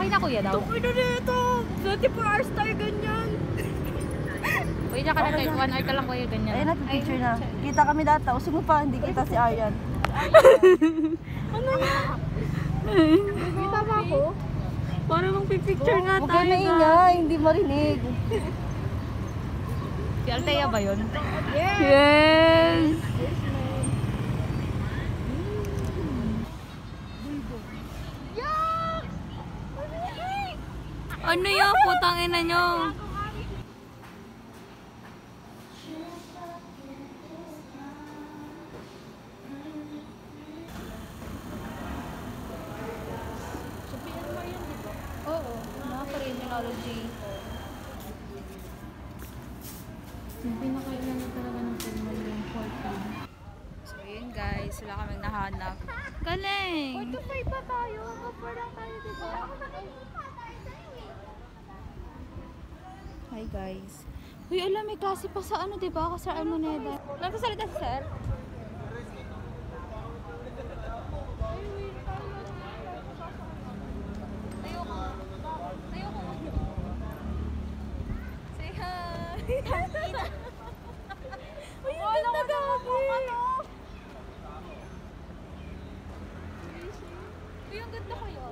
Okay na kuya daw? Okay na dito! 24 hours tayo ganyan! Uy, na ka na tayo. 1 hour ka lang kuya ganyan. Ayun na, picture na. Kita kami data. Usig mo pa, hindi kita si Aryan. Ano nga? Kita ba ako? Para magpipicture nga Huwag tayo. ka na ingay, hindi marinig. Si Althea ba yun? Yes! Yes! Ano yun? Putang ina nyo. Oo, criminology. Yung pinakailan na talaga ng criminal yung 14. So yun guys, sila kaming nahanap. Galing! 45 pa tayo. Kapar lang tayo, diba? Hi guys. Uy, alam, may klase pa sa ano, diba? Ako sa Almoneda. Nagsasalita si sir? Say hi! Uy, ang ganda gabi! Uy, ang ganda kayo.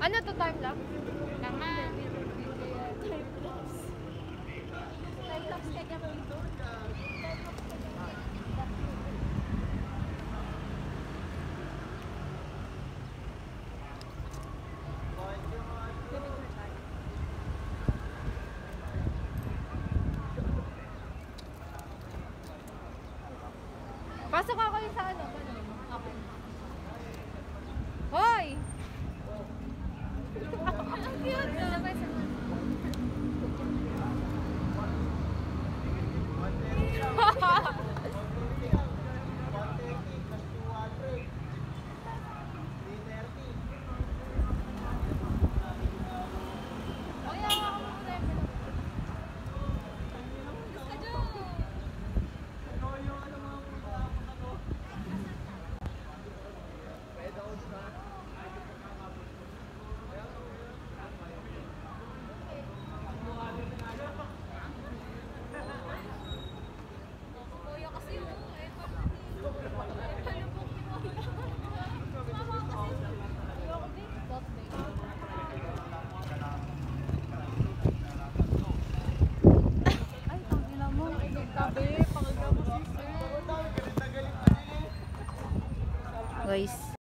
Ano to, time lang? Naman. Pasok ako yung sa ano. Okay. Hoy! Ang cute na. Guys,